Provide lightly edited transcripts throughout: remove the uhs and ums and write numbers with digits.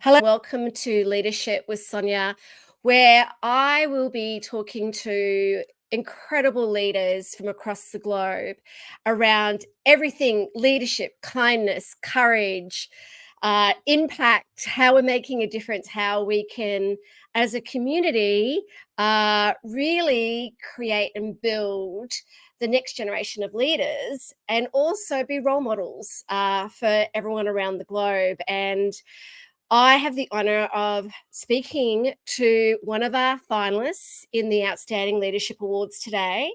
Hello, welcome to Leadership with Sonia, where I will be talking to incredible leaders from across the globe around everything leadership, kindness, courage, impact, how we're making a difference, how we can, as a community, really create and build the next generation of leaders and also be role models for everyone around the globe. And I have the honour of speaking to one of our finalists in the Outstanding Leadership Awards today,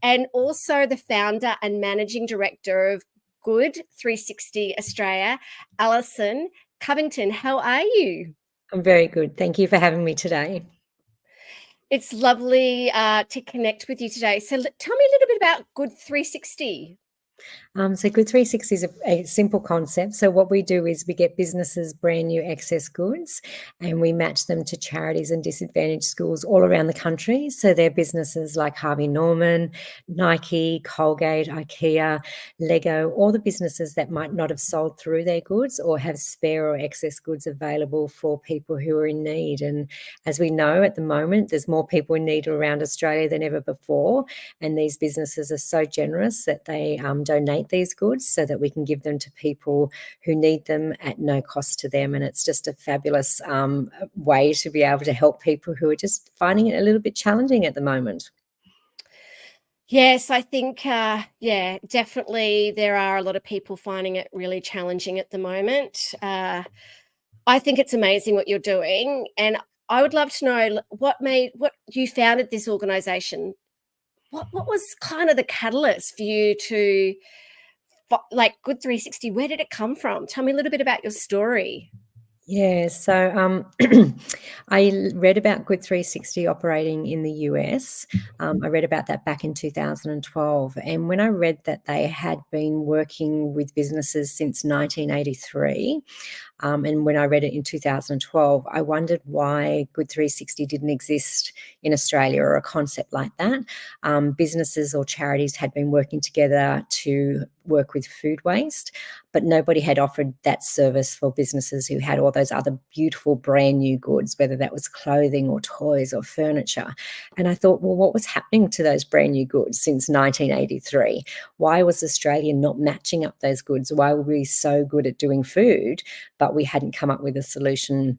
and also the founder and managing director of Good 360 Australia, Alison. Covington, how are you? I'm very good. Thank you for having me today. It's lovely to connect with you today. So tell me a little bit about Good 360. So Good 360 is a simple concept. So what we do is we get businesses brand new excess goods and we match them to charities and disadvantaged schools all around the country. So they're businesses like Harvey Norman, Nike, Colgate, IKEA, Lego, all the businesses that might not have sold through their goods or have spare or excess goods available for people who are in need. And as we know at the moment, there's more people in need around Australia than ever before. And these businesses are so generous that they donate these goods so that we can give them to people who need them at no cost to them. And it's just a fabulous way to be able to help people who are just finding it a little bit challenging at the moment. Yes, I think, definitely there are a lot of people finding it really challenging at the moment. I think it's amazing what you're doing. And I would love to know what you founded this organization. What was kind of the catalyst for you to like Good 360? Where did it come from? Tell me a little bit about your story. Yeah, so I read about Good 360 operating in the US. I read about that back in 2012. And when I read that they had been working with businesses since 1983, and when I read it in 2012, I wondered why Good 360 didn't exist in Australia or a concept like that. Businesses or charities had been working together to work with food waste, but nobody had offered that service for businesses who had all those other beautiful brand new goods, whether that was clothing or toys or furniture. And I thought, well, what was happening to those brand new goods since 1983? Why was Australia not matching up those goods? Why were we so good at doing food, but we hadn't come up with a solution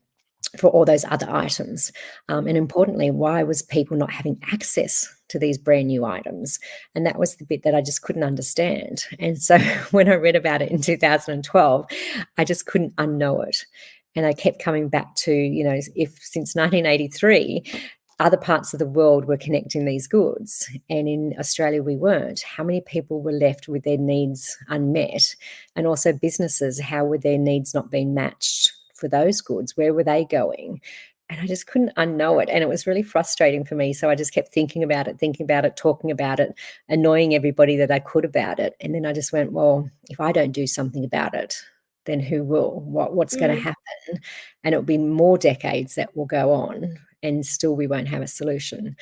for all those other items? And importantly, why was people not having access to these brand new items? And that was the bit that I just couldn't understand. And so when I read about it in 2012, I just couldn't unknow it. And I kept coming back to, if since 1983, other parts of the world were connecting these goods, and in Australia we weren't, how many people were left with their needs unmet? And also businesses, how were their needs not being matched for those goods? Where were they going? And I just couldn't unknow it. And it was really frustrating for me. So I just kept thinking about it, talking about it, annoying everybody that I could about it. And then I just went, well, if I don't do something about it, then who will? What's going to happen? And it'll be more decades that will go on and still we won't have a solution.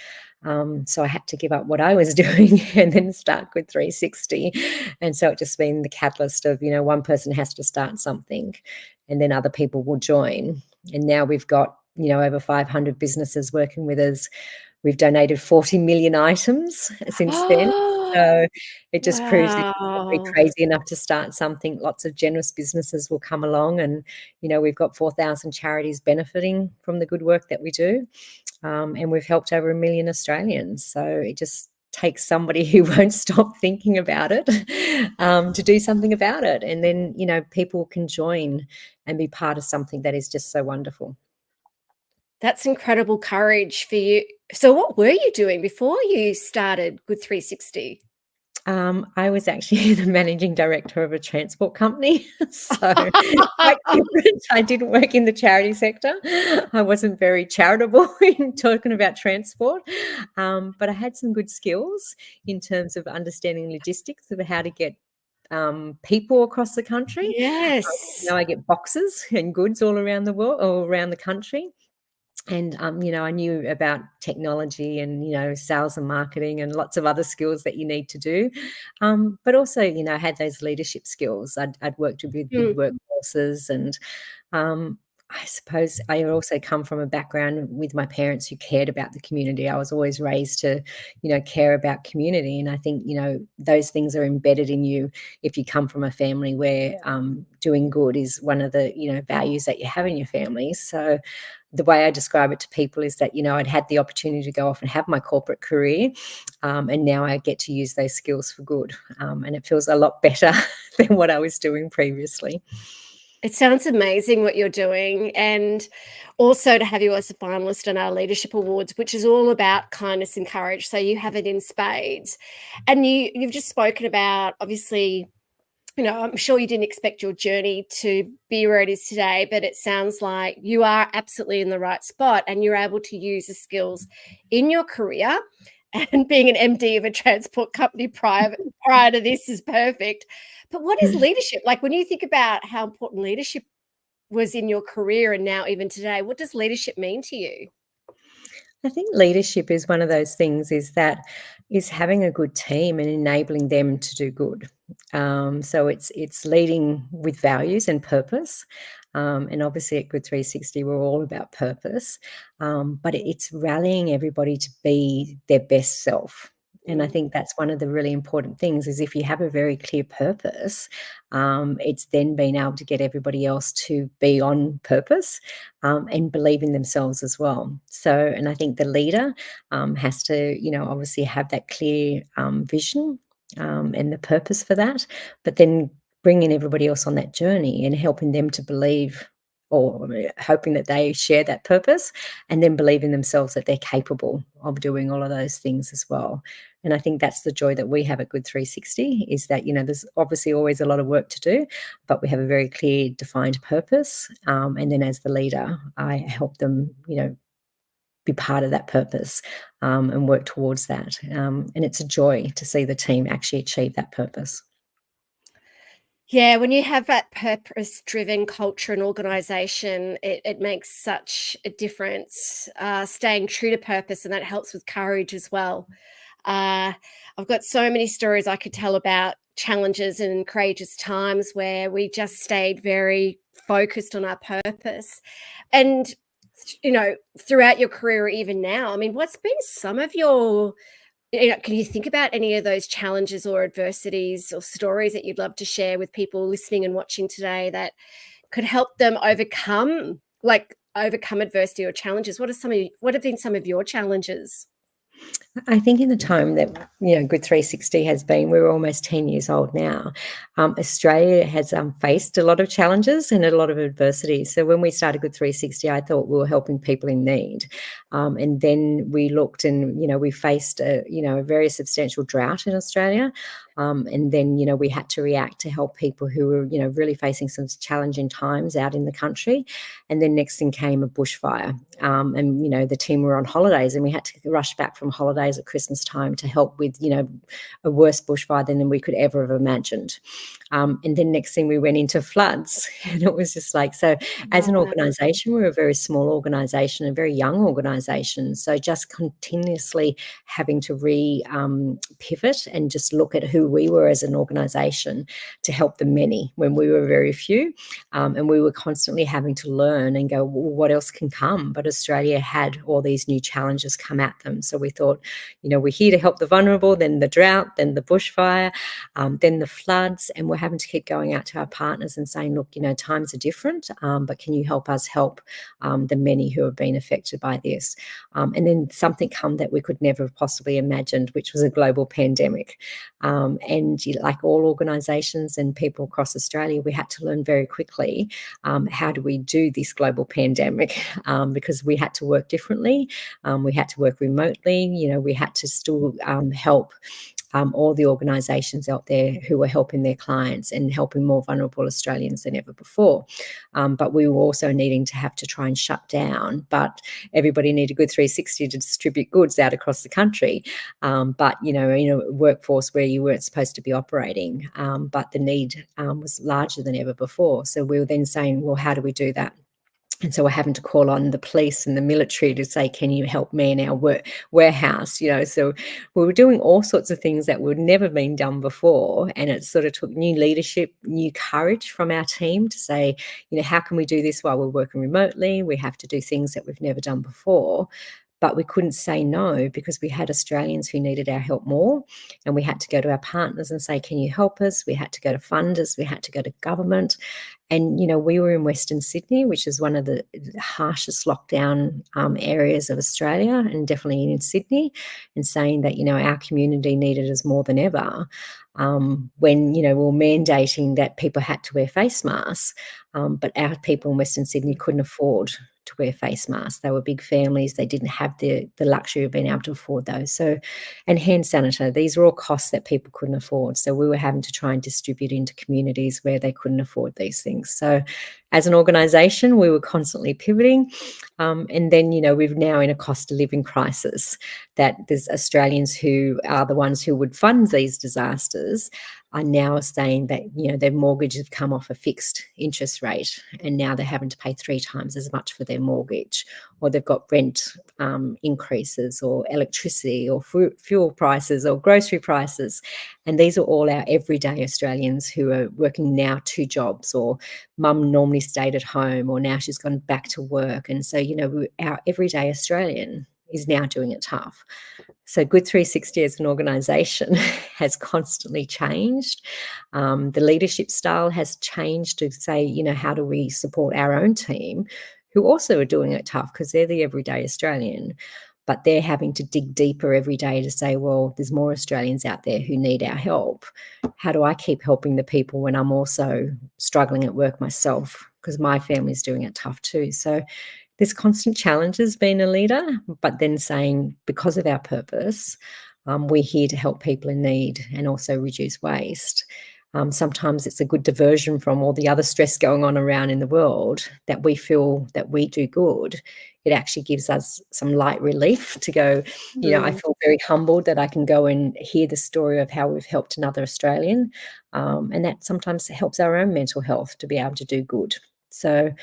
So I had to give up what I was doing and then start with 360. And so it just been the catalyst of, one person has to start something and then other people will join. And now we've got, over 500 businesses working with us. We've donated 40 million items since then. So it just proves that you can be crazy enough to start something. Lots of generous businesses will come along and, we've got 4,000 charities benefiting from the good work that we do. And we've helped over 1 million Australians. So it just takes somebody who won't stop thinking about it to do something about it. And then, people can join and be part of something that is just so wonderful. That's incredible courage for you. So what were you doing before you started Good 360? I was actually the managing director of a transport company. So quite different. I didn't work in the charity sector. I wasn't very charitable in talking about transport. But I had some good skills in terms of understanding logistics of how to get people across the country. Yes. I get boxes and goods all around the world, all around the country. And, I knew about technology and, sales and marketing and lots of other skills that you need to do. But also, I had those leadership skills. I'd worked with big workforces and I suppose I also come from a background with my parents who cared about the community. I was always raised to, care about community. And I think, those things are embedded in you if you come from a family where doing good is one of the, values that you have in your family. So the way I describe it to people is that, I'd had the opportunity to go off and have my corporate career, and now I get to use those skills for good. And it feels a lot better than what I was doing previously. It sounds amazing what you're doing, and also to have you as a finalist in our leadership awards, which is all about kindness and courage. So you have it in spades, and you've just spoken about, obviously, I'm sure you didn't expect your journey to be where it is today, but it sounds like you are absolutely in the right spot and you're able to use the skills in your career. And being an MD of a transport company prior to this is perfect. But what is leadership? Like, when you think about how important leadership was in your career and now even today, what does leadership mean to you? I think leadership is one of those things is having a good team and enabling them to do good. So it's leading with values and purpose. And obviously at Good 360, we're all about purpose. But it's rallying everybody to be their best self. And I think that's one of the really important things is if you have a very clear purpose, it's then being able to get everybody else to be on purpose, and believe in themselves as well. So, and I think the leader has to, obviously have that clear vision, and the purpose for that, but then bringing everybody else on that journey and helping them to believe, or hoping that they share that purpose, and then believe in themselves that they're capable of doing all of those things as well. And I think that's the joy that we have at Good 360 is that, there's obviously always a lot of work to do, but we have a very clear, defined purpose. And then as the leader, I help them, be part of that purpose, and work towards that. And it's a joy to see the team actually achieve that purpose. Yeah, when you have that purpose-driven culture and organisation, it makes such a difference, staying true to purpose, and that helps with courage as well. Uh, I've got so many stories I could tell about challenges and courageous times where we just stayed very focused on our purpose. And, throughout your career, or even now, I mean, what's been some of your, can you think about any of those challenges or adversities or stories that you'd love to share with people listening and watching today that could help them overcome adversity or challenges? What have been some of your challenges? I think in the time that, Good 360 has been, we're almost 10 years old now. Australia has faced a lot of challenges and a lot of adversity. So when we started Good 360, I thought we were helping people in need. And then we looked and, we faced a very substantial drought in Australia. And then, we had to react to help people who were, really facing some challenging times out in the country. And then next thing came a bushfire. And, the team were on holidays and we had to rush back from holidays at Christmas time to help with, a worse bushfire than we could ever have imagined. And then next thing we went into floods and it was just like, so as an Wow. organisation, we're a very small organisation, a very young organisation. So just continuously having to pivot and just look at who we were as an organisation to help the many when we were very few. And we were constantly having to learn and go, well, what else can come? But Australia had all these new challenges come at them. So we thought, we're here to help the vulnerable, then the drought, then the bushfire, then the floods. And we're having to keep going out to our partners and saying, look, times are different, but can you help us help the many who have been affected by this? And then something come that we could never have possibly imagined, which was a global pandemic. And like all organisations and people across Australia, we had to learn very quickly how do we do this global pandemic, because we had to work differently. We had to work remotely. We had to still help all the organisations out there who were helping their clients and helping more vulnerable Australians than ever before. But we were also needing to have to try and shut down. But everybody needed Good 360 to distribute goods out across the country. But, in a workforce where you weren't supposed to be operating, but the need was larger than ever before. So we were then saying, well, how do we do that? And so we're having to call on the police and the military to say, can you help me in our warehouse? So we were doing all sorts of things that would never been done before. And it sort of took new leadership, new courage from our team to say, how can we do this while we're working remotely? We have to do things that we've never done before. But we couldn't say no because we had Australians who needed our help more. And we had to go to our partners and say, can you help us? We had to go to funders. We had to go to government. And, we were in Western Sydney, which is one of the harshest lockdown areas of Australia, and definitely in Sydney, and saying that, our community needed us more than ever. When, we were mandating that people had to wear face masks, but our people in Western Sydney couldn't afford to wear face masks. They were big families. They didn't have the luxury of being able to afford those. So, and hand sanitizer, these are all costs that people couldn't afford. So we were having to try and distribute into communities where they couldn't afford these things. So as an organisation, we were constantly pivoting. And then, we're now in a cost of living crisis, that there's Australians who are the ones who would fund these disasters are now saying that, their mortgage have come off a fixed interest rate and now they're having to pay 3 times as much for their mortgage, or they've got rent increases, or electricity, or fuel prices, or grocery prices. And these are all our everyday Australians who are working now 2 jobs, or mum normally stayed at home, or now she's gone back to work. And so, our everyday Australian is now doing it tough. So Good 360 as an organisation has constantly changed. The leadership style has changed to say, how do we support our own team who also are doing it tough because they're the everyday Australian, but they're having to dig deeper every day to say, well, there's more Australians out there who need our help. How do I keep helping the people when I'm also struggling at work myself, because my family's doing it tough too? So there's constant challenges being a leader, but then saying, because of our purpose, we're here to help people in need and also reduce waste. Sometimes it's a good diversion from all the other stress going on around in the world, that we feel that we do good. It actually gives us some light relief to go, I feel very humbled that I can go and hear the story of how we've helped another Australian. And that sometimes helps our own mental health to be able to do good. So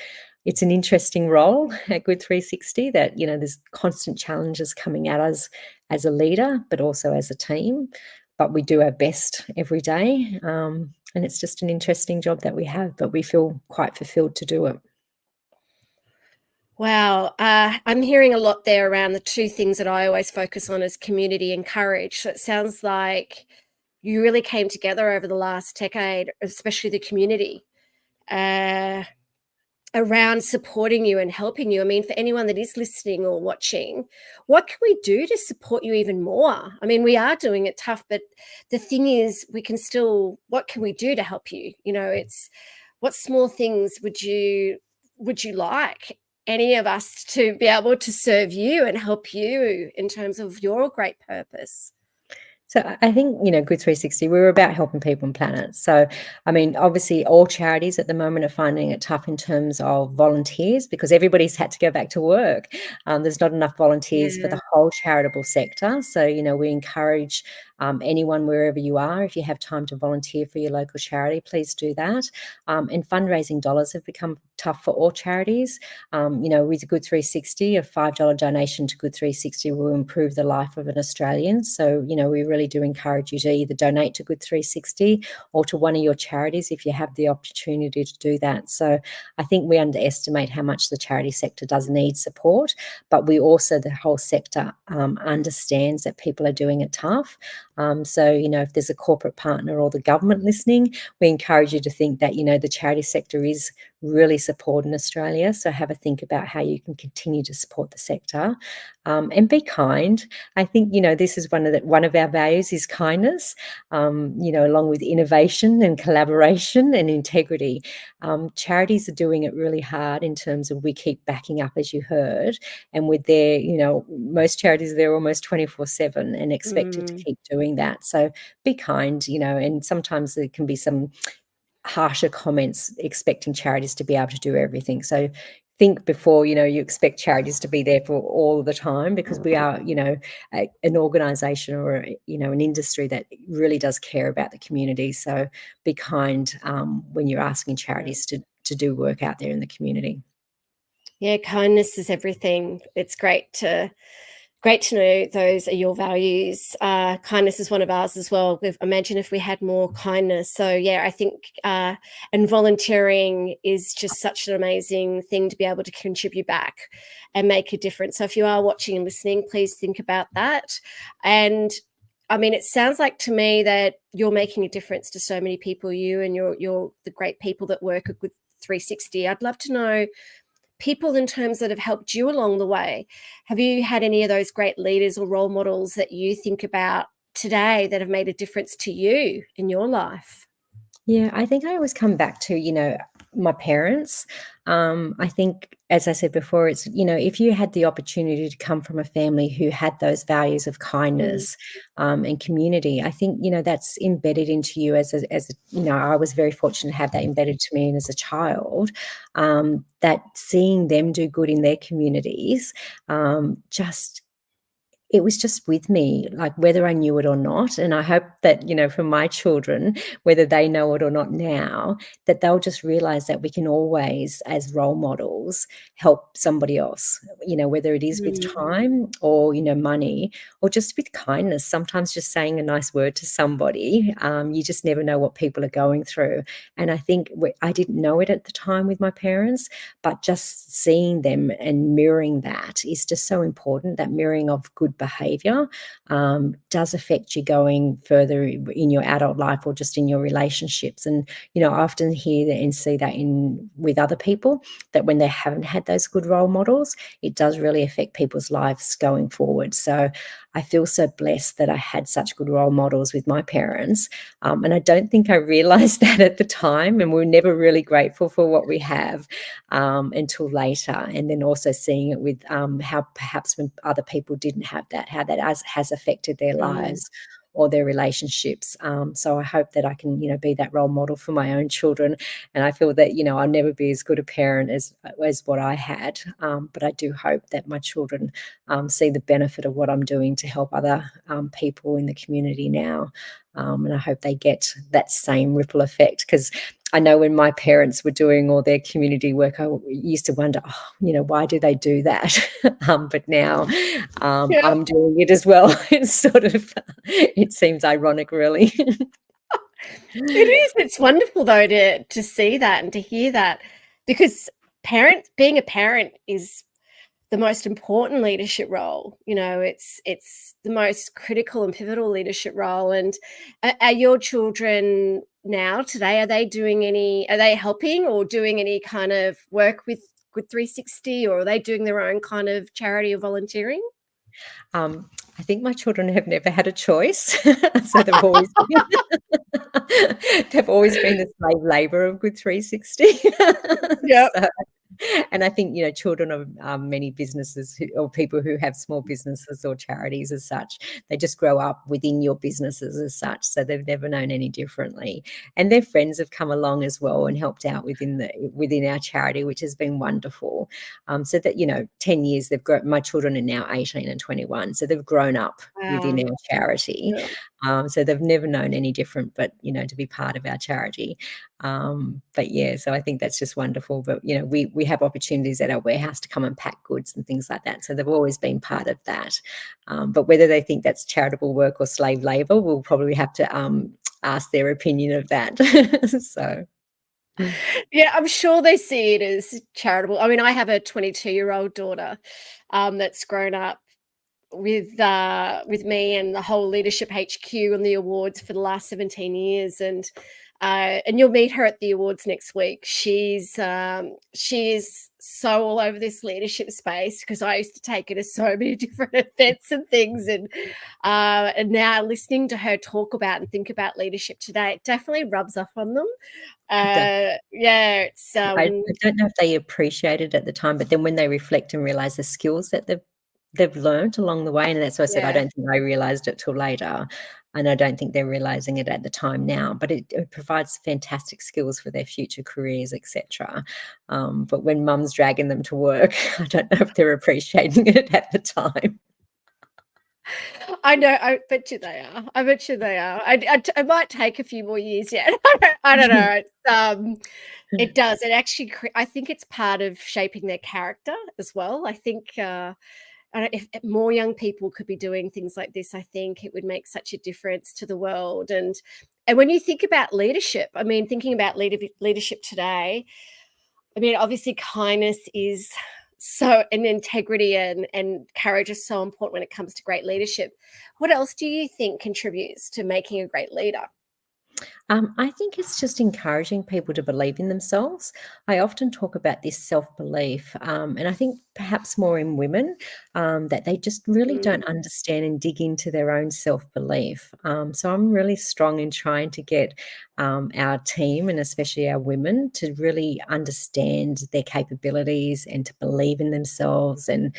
it's an interesting role at Good 360 that, there's constant challenges coming at us as a leader, but also as a team. But we do our best every day. And it's just an interesting job that we have, but we feel quite fulfilled to do it. Wow. I'm hearing a lot there around the 2 things that I always focus on as community and courage. So it sounds like you really came together over the last decade, especially the community, around supporting you and helping you. I mean, for anyone that is listening or watching, what can we do to support you even more? I mean, we are doing it tough, but the thing is, what can we do to help you? It's what small things would you like any of us to be able to serve you and help you in terms of your great purpose? So I think, Good 360, we were about helping people and planet. So, I mean, obviously all charities at the moment are finding it tough in terms of volunteers because everybody's had to go back to work. There's not enough volunteers for Yeah. the whole charitable sector. So, we encourage anyone, wherever you are, if you have time to volunteer for your local charity, please do that. And fundraising dollars have become tough for all charities. With Good 360, a $5 donation to Good 360 will improve the life of an Australian. So, we really do encourage you to either donate to Good 360 or to one of your charities if you have the opportunity to do that. So I think we underestimate how much the charity sector does need support, but we also, the whole sector understands that people are doing it tough. So, if there's a corporate partner or the government listening, we encourage you to think that, the charity sector is really supporting Australia. So have a think about how you can continue to support the sector, and be kind. I think, this is one of our values is kindness, along with innovation and collaboration and integrity. Charities are doing it really hard in terms of we keep backing up, as you heard, and with their, most charities, they're almost 24/7 and expected to keep doing that. So be kind, and sometimes there can be some harsher comments expecting charities to be able to do everything. So think before, you expect charities to be there for all the time, because we are, an organisation or, an industry that really does care about the community. So be kind when you're asking charities to do work out there in the community. Yeah, kindness is everything. It's great to know those are your values. Kindness is one of ours as well. Imagine if we had more kindness. So yeah, I think and volunteering is just such an amazing thing to be able to contribute back and make a difference. So if you are watching and listening, please think about that. And I mean, it sounds like to me that you're making a difference to so many people. You and you're the great people that work with 360. I'd love to know people in terms that have helped you along the way. Have you had any of those great leaders or role models that you think about today that have made a difference to you in your life? Yeah, I think I always come back to, my parents. I think, as I said before, it's, if you had the opportunity to come from a family who had those values of Mm, kindness, and community, I think, that's embedded into you I was very fortunate to have that embedded to me as a child, that seeing them do good in their communities, just it was just with me, like, whether I knew it or not, and I hope that, for my children, whether they know it or not now, that they'll just realize that we can always, as role models, help somebody else, whether it is with mm, time or, money or just with kindness. Sometimes just saying a nice word to somebody, you just never know what people are going through, and I think I didn't know it at the time with my parents, but just seeing them and mirroring that is just so important. That mirroring of good behavior does affect you going further in your adult life or just in your relationships. And, I often hear that and see that in with other people, that when they haven't had those good role models, it does really affect people's lives going forward. So I feel so blessed that I had such good role models with my parents. And I don't think I realized that at the time. And we're never really grateful for what we have, until later. And then also seeing it with, how perhaps when other people didn't have that, how that has affected their mm. lives or their relationships. So I hope that I can, be that role model for my own children. And I feel that, I'll never be as good a parent as what I had. But I do hope that my children, see the benefit of what I'm doing to help other, people in the community now. And I hope they get that same ripple effect, because I know when my parents were doing all their community work, I used to wonder, oh, why do they do that? But now, Yeah, I'm doing it as well. It's sort of, it seems ironic, really. it is. It's wonderful though to see that and to hear that, because being a parent is the most important leadership role. It's the most critical and pivotal leadership role. And are your children now today, are they helping or doing any kind of work with Good 360, or are they doing their own kind of charity or volunteering? I think my children have never had a choice. So they've always been they've always been the slave labor of Good 360. Yep. So, and I think, children of, many businesses or people who have small businesses or charities as such, they just grow up within your businesses as such, so they've never known any differently. And their friends have come along as well and helped out within our charity, which has been wonderful. So that, 10 years they've grown. My children are now 18 and 21, so they've grown up within Wow. our charity. Yeah. So they've never known any different, but, to be part of our charity. But yeah, so I think that's just wonderful. But, we have opportunities at our warehouse to come and pack goods and things like that. So they've always been part of that. But whether they think that's charitable work or slave labor, we'll probably have to, ask their opinion of that. So. Yeah, I'm sure they see it as charitable. I mean, I have a 22-year-old daughter that's grown up with me and the whole leadership HQ and the awards for the last 17 years. And you'll meet her at the awards next week. She is so all over this leadership space, because I used to take her to so many different events and things. And now listening to her talk about and think about leadership today, it definitely rubs off on them. Yeah, it's I don't know if they appreciate it at the time, but then when they reflect and realize the skills that they've learnt along the way, and that's why I said I yeah. don't think I realized it till later, and I don't think they're realizing it at the time now, but it provides fantastic skills for their future careers, et cetera. But when mum's dragging them to work, I don't know if they're appreciating it at the time. I know. I bet you they are. I bet you they are. It might take a few more years yet. I don't know. It does. It actually, I think it's part of shaping their character as well. I think if more young people could be doing things like this, I think it would make such a difference to the world. And when you think about leadership, I mean, thinking about leadership today, I mean, obviously kindness is so, and integrity and courage is so important when it comes to great leadership. What else do you think contributes to making a great leader? I think it's just encouraging people to believe in themselves. I often talk about this self belief, and I think perhaps more in women that they just really don't Mm, understand and dig into their own self belief. So I'm really strong in trying to get our team and especially our women to really understand their capabilities and to believe in themselves and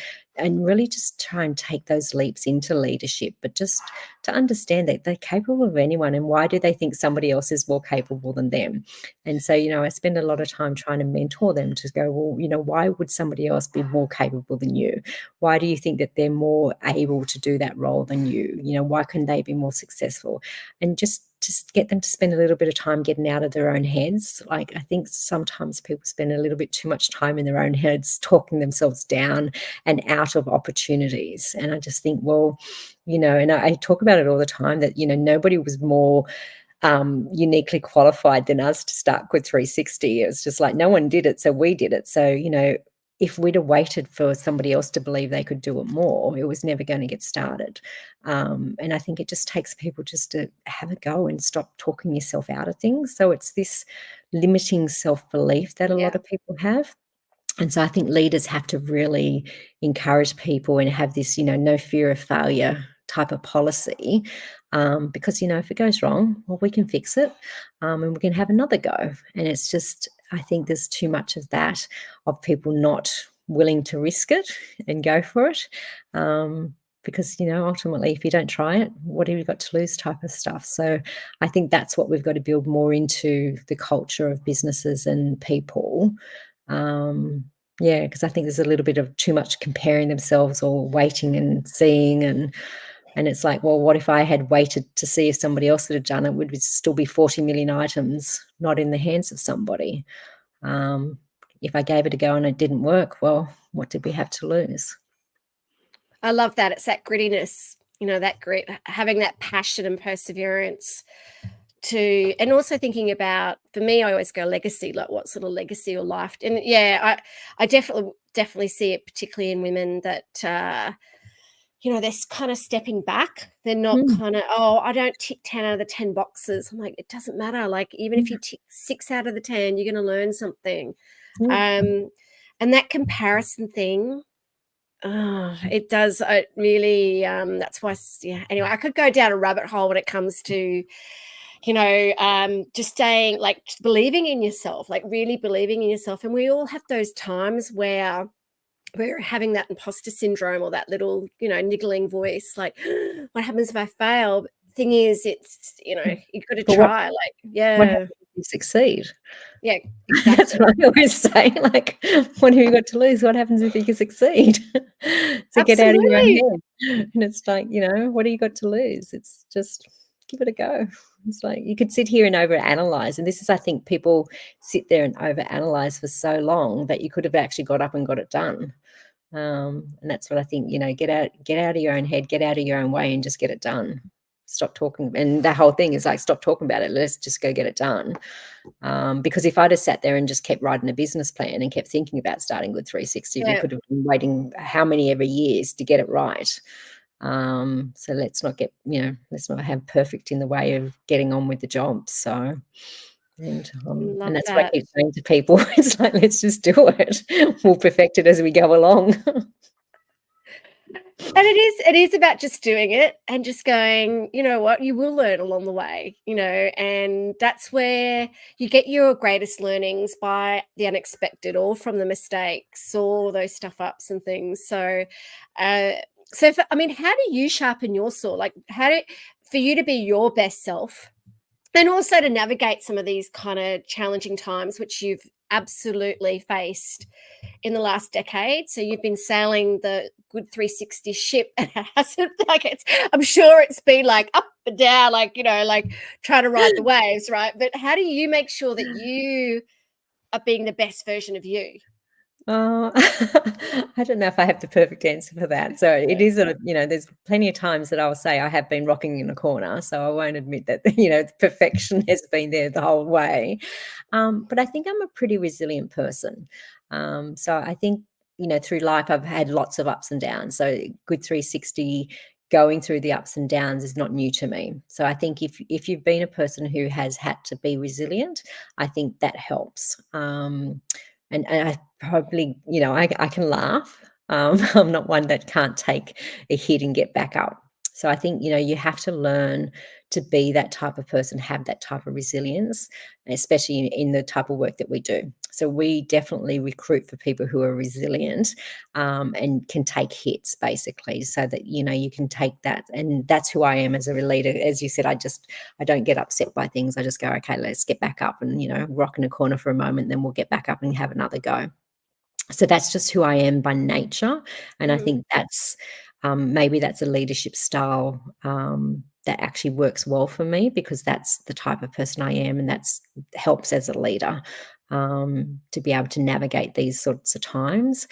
really just try and take those leaps into leadership, but just to understand that they're capable of anyone and why do they think somebody else is more capable than them. And so, I spend a lot of time trying to mentor them to go, well, why would somebody else be more capable than you? Why do you think that they're more able to do that role than you? Why can they be more successful? And just get them to spend a little bit of time getting out of their own heads. Like, I think sometimes people spend a little bit too much time in their own heads, talking themselves down and out of opportunities. And I just think, well, and I talk about it all the time that, nobody was more uniquely qualified than us to start Good 360. It was just like no one did it, so we did it. So, if we'd have waited for somebody else to believe they could do it more, it was never going to get started. And I think it just takes people just to have a go and stop talking yourself out of things. So it's this limiting self-belief that a lot yeah. of people have. And so I think leaders have to really encourage people and have this, no fear of failure type of policy, because, if it goes wrong, well, we can fix it, and we can have another go. And it's just, I think there's too much of that, of people not willing to risk it and go for it. Because, ultimately, if you don't try it, what have you got to lose type of stuff. So I think that's what we've got to build more into the culture of businesses and people. Um, yeah, because I think there's a little bit of too much comparing themselves or waiting and seeing and it's like, well, what if I had waited to see if somebody else had done it? Would still be 40 million items not in the hands of somebody? Um, if I gave it a go and it didn't work, well, what did we have to lose? I love that. It's that grittiness, that grit, having that passion and perseverance and also thinking about, for me, I always go legacy, like what sort of legacy or life. And yeah, I definitely see it, particularly in women that, they're kind of stepping back. They're not Mm, kind of, oh, I don't tick 10 out of the 10 boxes. I'm like, it doesn't matter. Like, even if mm, you tick 6 out of the 10, you're going to learn something. mm. And that comparison thing, oh, it does. It really, that's why, yeah. Anyway, I could go down a rabbit hole when it comes to, just staying, like, believing in yourself, like really believing in yourself. And we all have those times where we're having that imposter syndrome or that little, niggling voice, like, what happens if I fail? Thing is, it's, you've got to But try, like, what yeah, happens if you succeed? yeah, That's exactly. what I always say, like, "What have you got to lose? What happens if you succeed?" So get out of your own Absolutely. head. And it's like, what do you got to lose? It's just give it a go. It's like you could sit here and overanalyze, and this is I think people sit there and overanalyze for so long that you could have actually got up and got it done. And that's what I think, get out of your own head, get out of your own way and just get it done. Stop talking, and the whole thing is like, stop talking about it, let's just go get it done. Because if I just sat there and just kept writing a business plan and kept thinking about starting Good 360, we Yeah. could have been waiting how many ever years to get it right. So let's not have perfect in the way of getting on with the job. So, and Love that's what I that. keep saying to people. It's like, let's just do it. We'll perfect it as we go along. And it is about just doing it and just going, you know what, you will learn along the way, and that's where you get your greatest learnings, by the unexpected or from the mistakes or those stuff ups and things. Uh, I mean, how do you sharpen your sword? Like, for you to be your best self and also to navigate some of these kind of challenging times, which you've absolutely faced in the last decade. So you've been sailing the Good 360 ship, and it hasn't, like, I'm sure it's been like up and down, like, like trying to ride the waves, right? But how do you make sure that you of being the best version of you? Oh, I don't know if I have the perfect answer for that. So it is there's plenty of times that I'll say I have been rocking in a corner, so I won't admit that, perfection has been there the whole way. But I think I'm a pretty resilient person. So I think, through life I've had lots of ups and downs. So Good 360, going through the ups and downs is not new to me. So I think if you've been a person who has had to be resilient, I think that helps. And I probably, I can laugh. I'm not one that can't take a hit and get back up. So I think, you have to learn to be that type of person, have that type of resilience, especially in the type of work that we do. So we definitely recruit for people who are resilient, and can take hits, basically, so that, you can take that. And that's who I am as a leader. As you said, I don't get upset by things. I just go, okay, let's get back up and, rock in a corner for a moment, then we'll get back up and have another go. So that's just who I am by nature. And I Mhm. think that's, maybe that's a leadership style, that actually works well for me, because that's the type of person I am, and that's helps as a leader, to be able to navigate these sorts of times.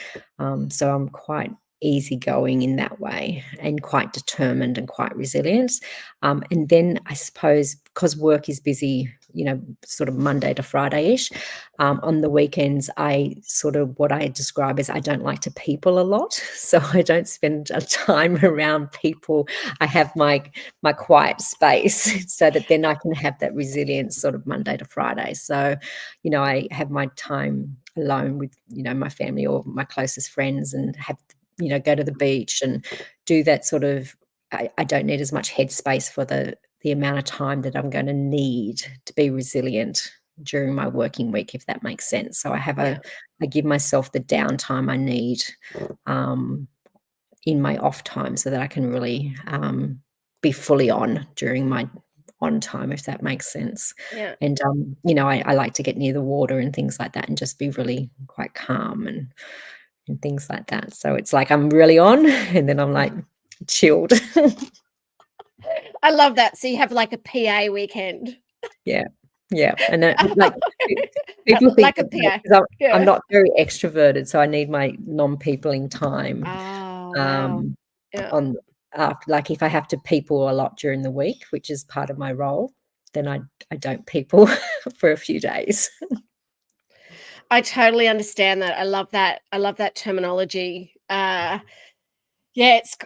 So I'm quite easygoing in that way, and quite determined and quite resilient. And then I suppose because work is busy, sort of Monday to Friday-ish, on the weekends, what I describe as, I don't like to people a lot. So I don't spend a time around people. I have my quiet space so that then I can have that resilience sort of Monday to Friday. So, I have my time alone with, my family or my closest friends, and have, go to the beach and do that sort of. I don't need as much headspace for the amount of time that I'm going to need to be resilient during my working week, if that makes sense. So Yeah. I give myself the downtime I need, um, in my off time, so that I can really, be fully on during my on time, if that makes sense. Yeah. And, I like to get near the water and things like that, and just be really quite calm and things like that. So it's like I'm really on, and then I'm like chilled. I love that. So you have like a PA weekend. Yeah, yeah, and then, like, pe people think Like a that, PA. 'cause I'm Yeah. not very extroverted, so I need my non-peopling time, Oh, wow. um, Yeah. on after, like, if I have to people a lot during the week, which is part of my role, then I don't people for a few days. I totally understand that. I love that. I love that terminology. Yeah,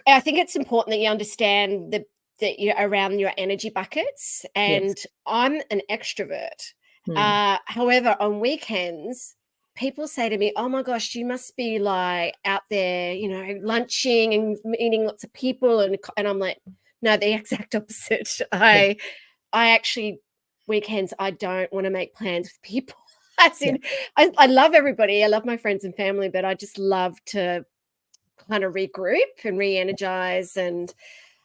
I think it's important that you understand that you're around your energy buckets. Yes. And I'm an extrovert. Mm. However, on weekends, people say to me, "Oh my gosh, you must be like out there, lunching and meeting lots of people." And I'm like, no, the exact opposite. Yeah, I actually weekends I don't want to make plans with people. As yeah. in, I love everybody. I love my friends and family, but I just love to kind of regroup and re-energize. And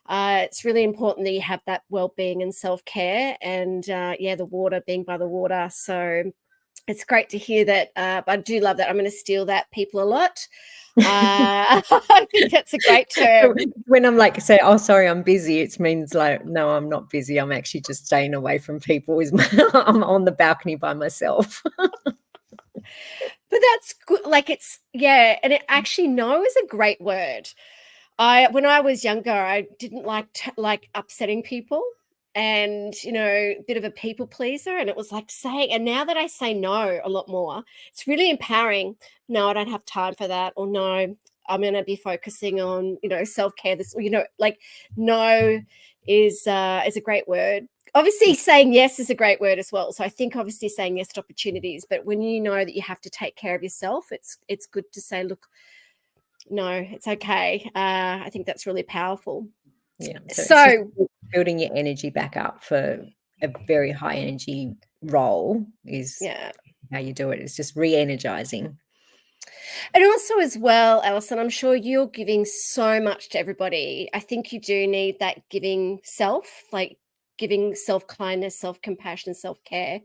it's really important that you have that well-being and self-care. And yeah, the water, being by the water. So it's great to hear that. But I do love that. I'm going to steal that, people a lot. I think that's a great So term. when I'm like, say, "Oh, sorry, I'm busy," it means like, "No, I'm not busy. I'm actually just staying away from people." I'm on the balcony by myself. But that's good. Like it's yeah, and it actually no is a great word. I when I was younger, I didn't like upsetting people, and a bit of a people pleaser, and it was like saying. And now that I say no a lot more, it's really empowering. No, I don't have time for that, or no, I'm going to be focusing on self care. This, like no is a great word. Obviously, saying yes is a great word as well. So I think obviously saying yes to opportunities, but when you know that you have to take care of yourself, it's good to say, look, no, it's okay. I think that's really powerful. Yeah, so it's just So, building your energy back up for a very high energy role is yeah. how you do it. It's just re-energizing. And also, as well, Alison, I'm sure you're giving so much to everybody. I think you do need that giving self, like giving self kindness, self compassion, self care,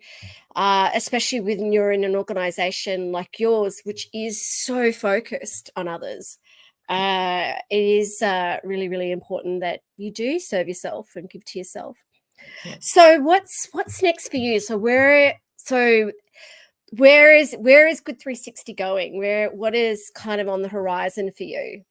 especially when you're in an organization like yours, which is so focused on others. It is really, really important that you do serve yourself and give to yourself. Yeah. So what's next for you? So where is Good 360 going? What is kind of on the horizon for you?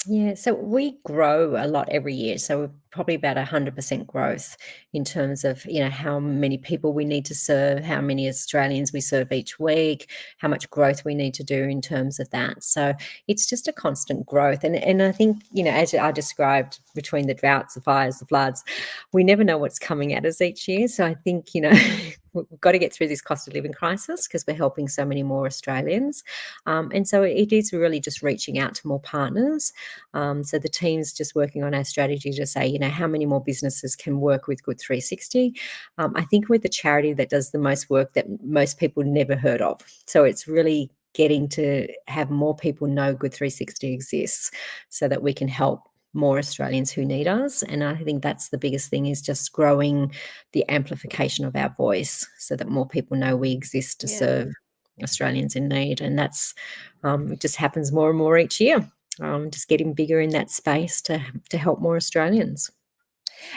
Yeah, so we grow a lot every year. So we're probably about 100% growth in terms of, how many people we need to serve, how many Australians we serve each week, how much growth we need to do in terms of that. So it's just a constant growth. And I think, as I described, between the droughts, the fires, the floods, we never know what's coming at us each year. So I think, we've got to get through this cost of living crisis because we're helping so many more Australians. And so it is really just reaching out to more partners. So the team's just working on our strategy to say, how many more businesses can work with Good 360. I think we're the charity that does the most work that most people never heard of. So it's really getting to have more people know Good 360 exists so that we can help more Australians who need us. And I think that's the biggest thing, is just growing the amplification of our voice so that more people know we exist to Yeah. serve Australians in need. And that's it just happens more and more each year. Just getting bigger in that space to help more Australians.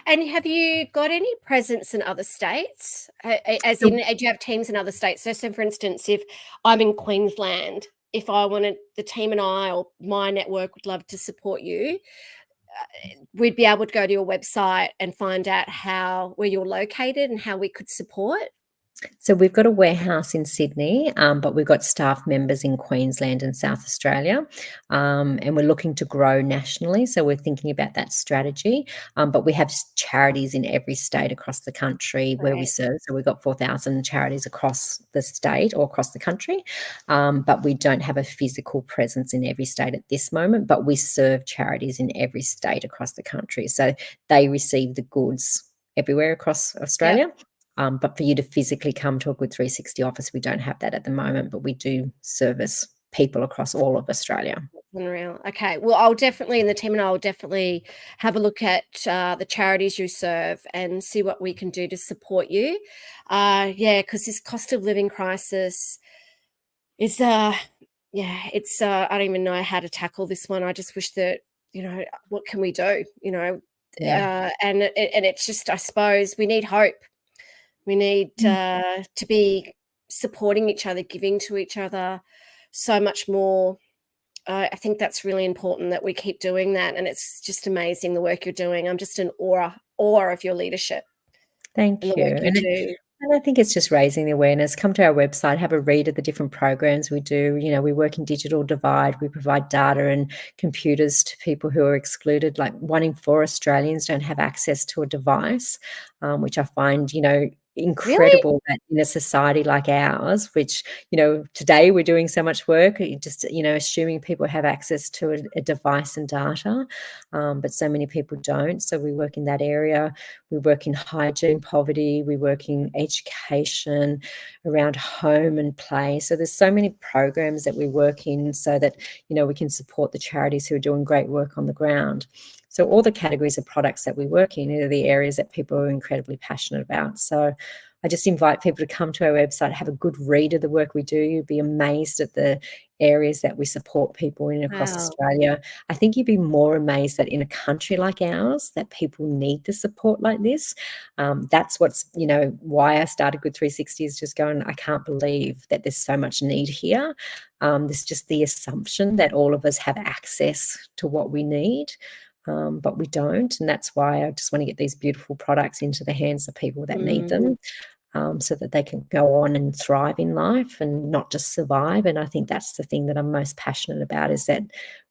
And have you got any presence in other states? As in, So do you have teams in other states? So for instance, if I'm in Queensland, if I wanted, the team and I or my network would love to support you, we'd be able to go to your website and find out where you're located and how we could support. So we've got a warehouse in Sydney, but we've got staff members in Queensland and South Australia, and we're looking to grow nationally. So we're thinking about that strategy. But we have charities in every state across the country where we Right. serve. So we've got 4,000 charities across the state or across the country, but we don't have a physical presence in every state at this moment. But we serve charities in every state across the country, so they receive the goods everywhere across Yep. Australia. But for you to physically come to a Good 360 office, we don't have that at the moment, but we do service people across all of Australia. Unreal. Okay. Well, I'll definitely, and the team and I will definitely have a look at the charities you serve and see what we can do to support you. Yeah, because this cost of living crisis is, yeah, it's, I don't even know how to tackle this one. I just wish that, what can we do? Yeah. And it's just, I suppose, we need hope. We need Mm. to be supporting each other, giving to each other so much more. I think that's really important that we keep doing that, and it's just amazing the work you're doing. I'm just in awe of your leadership and Thank the you. work you do. And I think it's just raising the awareness. Come to our website, have a read of the different programs we do. We work in digital divide. We provide data and computers to people who are excluded. Like 1 in 4 Australians don't have access to a device, which I find, Really? incredible that in a society like ours, which, today we're doing so much work, just, assuming people have access to a device and data, but so many people don't. So we work in that area. We work in hygiene, poverty. We work in education, around home and play. So there's so many programs that we work in so that, we can support the charities who are doing great work on the ground. So all the categories of products that we work in are the areas that people are incredibly passionate about. So I just invite people to come to our website, have a good read of the work we do. You'll be amazed at the areas that we support people in across Wow. Australia. I think you'd be more amazed that in a country like ours, that people need the support like this. That's what's, why I started Good 360, is just going, I can't believe that there's so much need here. There's just the assumption that all of us have access to what we need. But we don't, and that's why I just want to get these beautiful products into the hands of people that need Mm. them, so that they can go on and thrive in life and not just survive. And I think that's the thing that I'm most passionate about, is that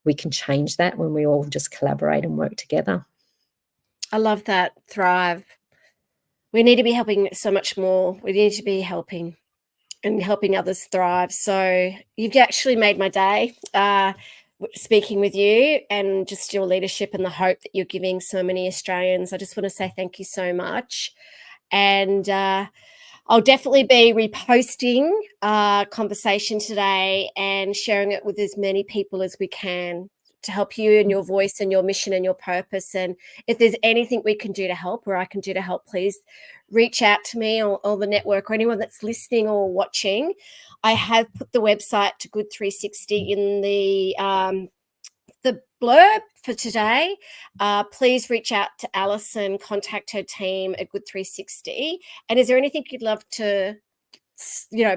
we can change that when we all just collaborate and work together. I love that. Thrive. We need to be helping so much more. We need to be helping and helping others thrive. So you've actually made my day, speaking with you, and just your leadership and the hope that you're giving so many Australians. I just want to say thank you so much. And I'll definitely be reposting our conversation today and sharing it with as many people as we can to help you and your voice and your mission and your purpose. And if there's anything we can do to help, or I can do to help, please reach out to me, or the network, or anyone that's listening or watching. I have put the website to Good 360 in the blurb for today. Please reach out to Alison, contact her team at Good 360. And is there anything you'd love to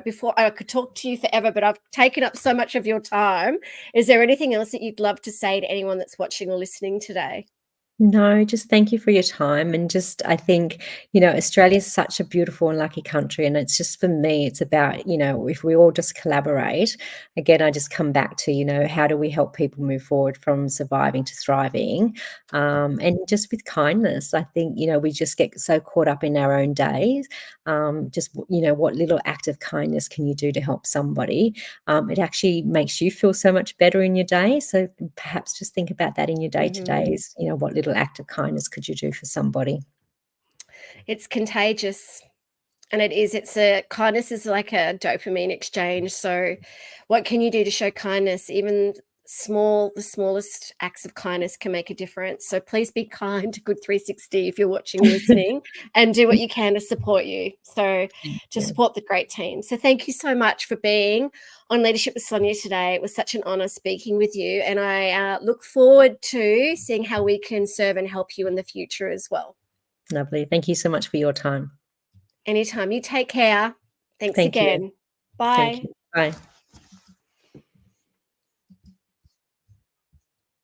before I could talk to you forever, but I've taken up so much of your time. Is there anything else that you'd love to say to anyone that's watching or listening today? No, just thank you for your time. And just, I think, Australia is such a beautiful and lucky country. And it's just for me, it's about, if we all just collaborate, again, I just come back to, how do we help people move forward from surviving to thriving? And just with kindness, I think, we just get so caught up in our own days. What little act of kindness can you do to help somebody? It actually makes you feel so much better in your day. So perhaps just think about that in your day to Mhm. days. What little act of kindness could you do for somebody? It's contagious. And it is. It's a kindness is like a dopamine exchange. So, what can you do to show kindness? Even the smallest acts of kindness can make a difference. So, please be kind to Good 360 if you're watching or listening, and do what you can to support you. So, Thank to you. support the great team. So, thank you so much for being on Leadership with Sonia today. It was such an honor speaking with you, and I look forward to seeing how we can serve and help you in the future as well. Lovely. Thank you so much for your time. Anytime. You take care. Thanks Thank you. again. Thank Bye. you. Bye.